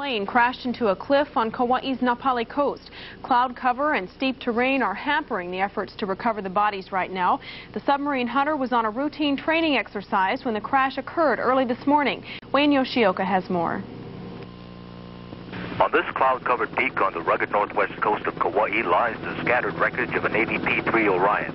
plane crashed into a cliff on Kauai's Napali coast. Cloud cover and steep terrain are hampering the efforts to recover the bodies right now. The submarine hunter was on a routine training exercise when the crash occurred early this morning. Wayne Yoshioka has more. On this cloud-covered peak on the rugged northwest coast of Kauai lies the scattered wreckage of a Navy P-3 Orion.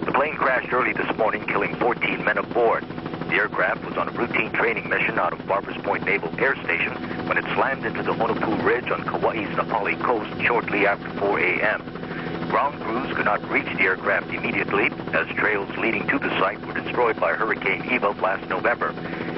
The plane crashed early this morning, killing 14 men aboard. The aircraft was on a routine training mission out of Barbers Point Naval Air Station when it slammed into the Honopu Ridge on Kauai's Napali coast shortly after 4 a.m. Ground crews could not reach the aircraft immediately as trails leading to the site were destroyed by Hurricane Eva last November.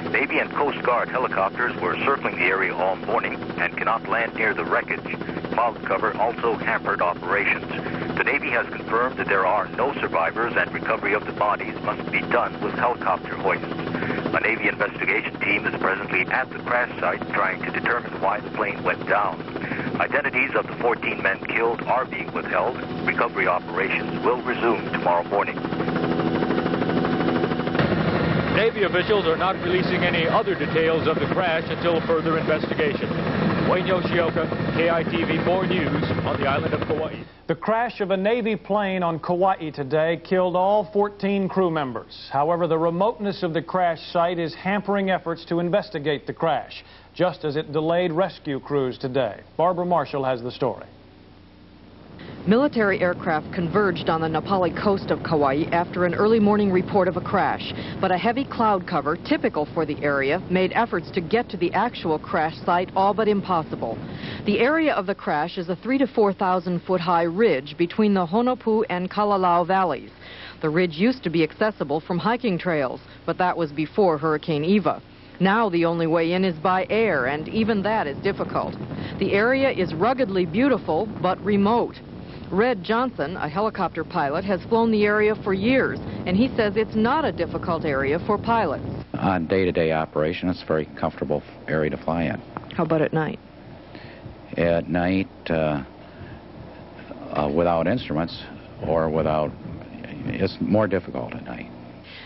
Navy and Coast Guard helicopters were circling the area all morning and cannot land near the wreckage. Cloud cover also hampered operations. The Navy has confirmed that there are no survivors and recovery of the bodies must be done with helicopter hoists. A Navy investigation team is presently at the crash site trying to determine why the plane went down. Identities of the 14 men killed are being withheld. Recovery operations will resume tomorrow morning. Navy officials are not releasing any other details of the crash until further investigation. Wayne Yoshioka, KITV4 News on the island of Kauai. The crash of a Navy plane on Kauai today killed all 14 crew members. However, the remoteness of the crash site is hampering efforts to investigate the crash, just as it delayed rescue crews today. Barbara Marshall has the story. Military aircraft converged on the Napali coast of Kauai after an early morning report of a crash, but a heavy cloud cover, typical for the area, made efforts to get to the actual crash site all but impossible. The area of the crash is a 3,000 to 4,000 foot high ridge between the Honopu and Kalalau valleys. The ridge used to be accessible from hiking trails, but that was before Hurricane Eva. Now the only way in is by air, and even that is difficult. The area is ruggedly beautiful, but remote. Red Johnson, a helicopter pilot, has flown the area for years, and he says it's not a difficult area for pilots. On day-to-day operation, it's a very comfortable area to fly in. How about at night? At night, without instruments or without, it's more difficult at night.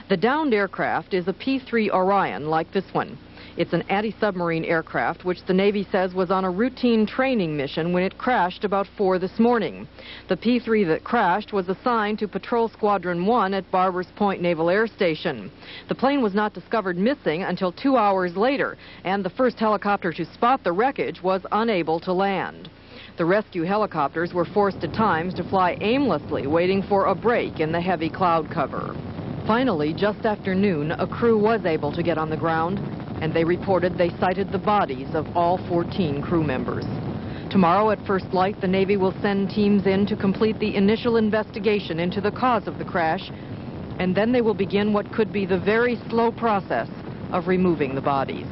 The downed aircraft is a P-3 Orion like this one. It's an anti-submarine aircraft which the Navy says was on a routine training mission when it crashed about 4 this morning. The P-3 that crashed was assigned to Patrol Squadron One at Barbers Point Naval Air Station. The plane was not discovered missing until 2 hours later, and the first helicopter to spot the wreckage was unable to land. The rescue helicopters were forced at times to fly aimlessly, waiting for a break in the heavy cloud cover. Finally, just after noon, a crew was able to get on the ground, and they reported they sighted the bodies of all 14 crew members. Tomorrow at first light, the Navy will send teams in to complete the initial investigation into the cause of the crash, and then they will begin what could be the very slow process of removing the bodies.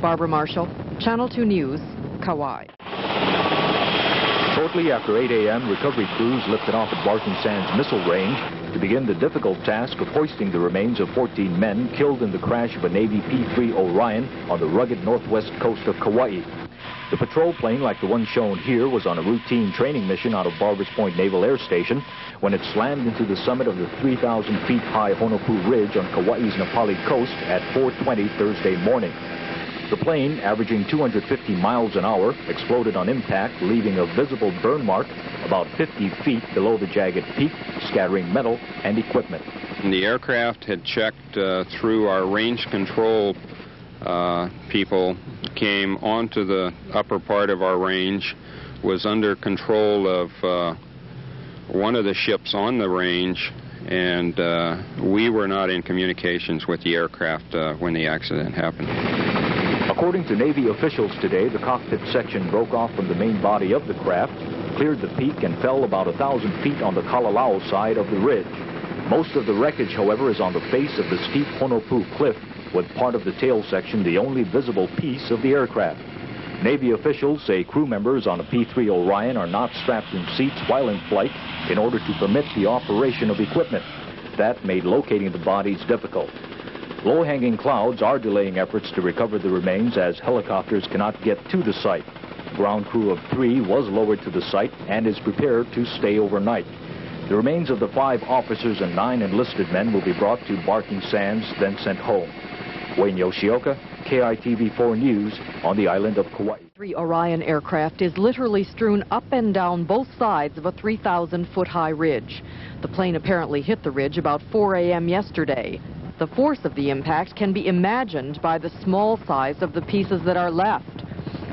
Barbara Marshall, Channel 2 News, Kauai. Shortly after 8 a.m., recovery crews lifted off at Barking Sands Missile Range to begin the difficult task of hoisting the remains of 14 men killed in the crash of a Navy P-3 Orion on the rugged northwest coast of Kauai. The patrol plane, like the one shown here, was on a routine training mission out of Barbers Point Naval Air Station when it slammed into the summit of the 3,000 feet high Honopu Ridge on Kauai's Napali coast at 4:20 Thursday morning. The plane, averaging 250 miles an hour, exploded on impact, leaving a visible burn mark about 50 feet below the jagged peak, scattering metal and equipment. The aircraft had checked through our range control people, came onto the upper part of our range, was under control of one of the ships on the range, and we were not in communications with the aircraft when the accident happened. According to Navy officials today, the cockpit section broke off from the main body of the craft, cleared the peak, and fell about 1,000 feet on the Kalalau side of the ridge. Most of the wreckage, however, is on the face of the steep Honopu cliff, with part of the tail section the only visible piece of the aircraft. Navy officials say crew members on a P-3 Orion are not strapped in seats while in flight in order to permit the operation of equipment. That made locating the bodies difficult. Low-hanging clouds are delaying efforts to recover the remains as helicopters cannot get to the site. A ground crew of 3 was lowered to the site and is prepared to stay overnight. The remains of the 5 officers and 9 enlisted men will be brought to Barking Sands, then sent home. Wayne Yoshioka, KITV4 News on the island of Kauai. P-3 Orion aircraft is literally strewn up and down both sides of a 3,000-foot-high ridge. The plane apparently hit the ridge about 4 a.m. yesterday. The force of the impact can be imagined by the small size of the pieces that are left.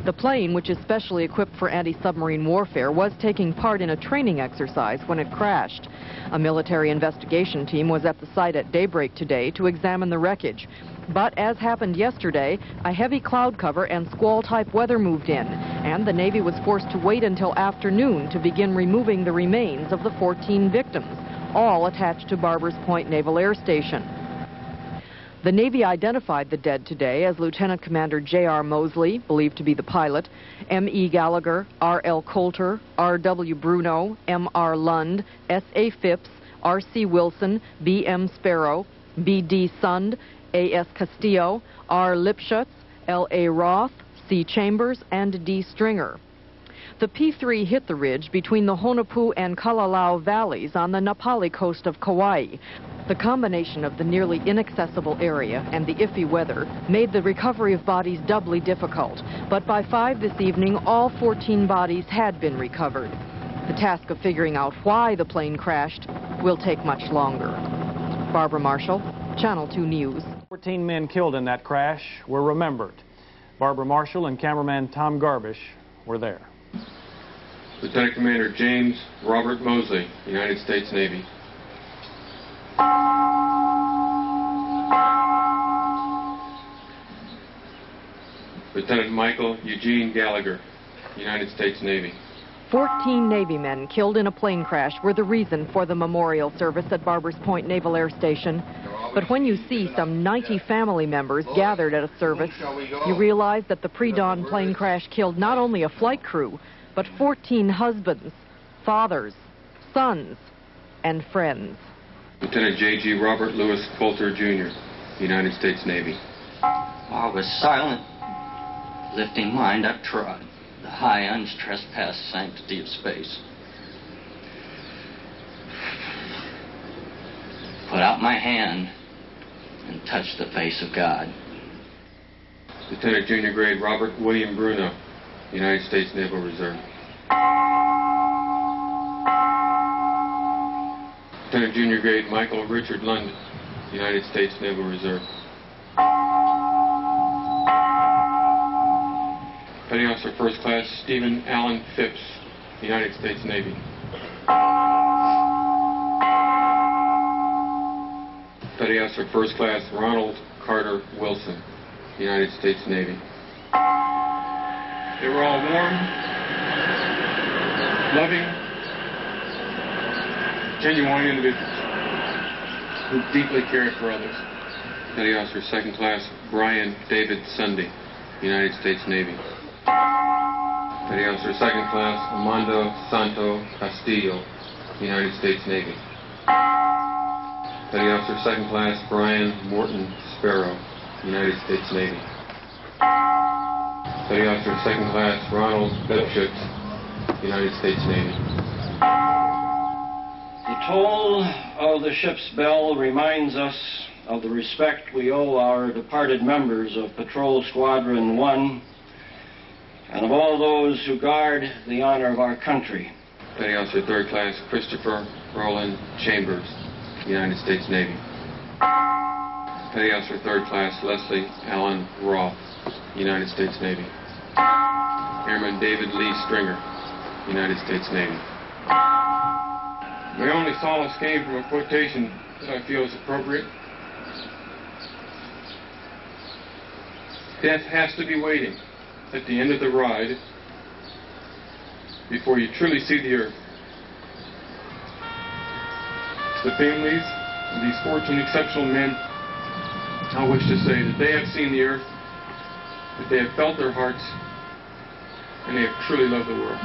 The plane, which is specially equipped for anti-submarine warfare, was taking part in a training exercise when it crashed. A military investigation team was at the site at daybreak today to examine the wreckage. But as happened yesterday, a heavy cloud cover and squall-type weather moved in, and the Navy was forced to wait until afternoon to begin removing the remains of the 14 victims, all attached to Barbers Point Naval Air Station. The Navy identified the dead today as Lieutenant Commander J.R. Mosley, believed to be the pilot, M.E. Gallagher, R.L. Coulter, R.W. Bruno, M.R. Lund, S.A. Phipps, R.C. Wilson, B.M. Sparrow, B.D. Sund, A.S. Castillo, R. Lipschutz, L.A. Roth, C. Chambers, and D. Stringer. The P-3 hit the ridge between the Honopu and Kalalau valleys on the Napali coast of Kauai. The combination of the nearly inaccessible area and the iffy weather made the recovery of bodies doubly difficult. But by 5 this evening, all 14 bodies had been recovered. The task of figuring out why the plane crashed will take much longer. Barbara Marshall, Channel 2 News. 14 men killed in that crash were remembered. Barbara Marshall and cameraman Tom Garbish were there. Lieutenant Commander James Robert Mosley, United States Navy. Lieutenant Michael Eugene Gallagher, United States Navy. 14 Navy men killed in a plane crash were the reason for the memorial service at Barbers Point Naval Air Station. But when you see some 90 family members gathered at a service, you realize that the pre-dawn plane crash killed not only a flight crew, but 14 husbands, fathers, sons, and friends. Lieutenant J.G. Robert Lewis Coulter, Jr., United States Navy. I was silent, lifting mind up trod, the high untrespassed sanctity of space. Put out my hand and touched the face of God. Lieutenant Junior Grade Robert William Bruno, United States Naval Reserve. Lieutenant Junior Grade Michael Richard Lund, United States Naval Reserve. Petty Officer First Class Stephen Allen Phipps, United States Navy. Petty Officer First Class Ronald Carter Wilson, United States Navy. They were all warm, loving, genuine individuals who deeply cared for others. Petty Officer Second Class Brian David Sunday, United States Navy. Petty Officer Second Class Armando Santo Castillo, United States Navy. Petty Officer Second Class Brian Morton Sparrow, United States Navy. Petty Officer Second Class Ronald Lipschutz, United States Navy. The toll of the ship's bell reminds us of the respect we owe our departed members of Patrol Squadron One and of all those who guard the honor of our country. Petty Officer Third Class Christopher Roland Chambers, United States Navy. Petty Officer Third Class Leslie Allen Roth, United States Navy. Airman David Lee Stringer, United States Navy. My only solace came from a quotation that I feel is appropriate. Death has to be waiting at the end of the ride before you truly see the earth. To the families of these 14 exceptional men, I wish to say that they have seen the earth, that they have felt their hearts, and they have truly loved the world.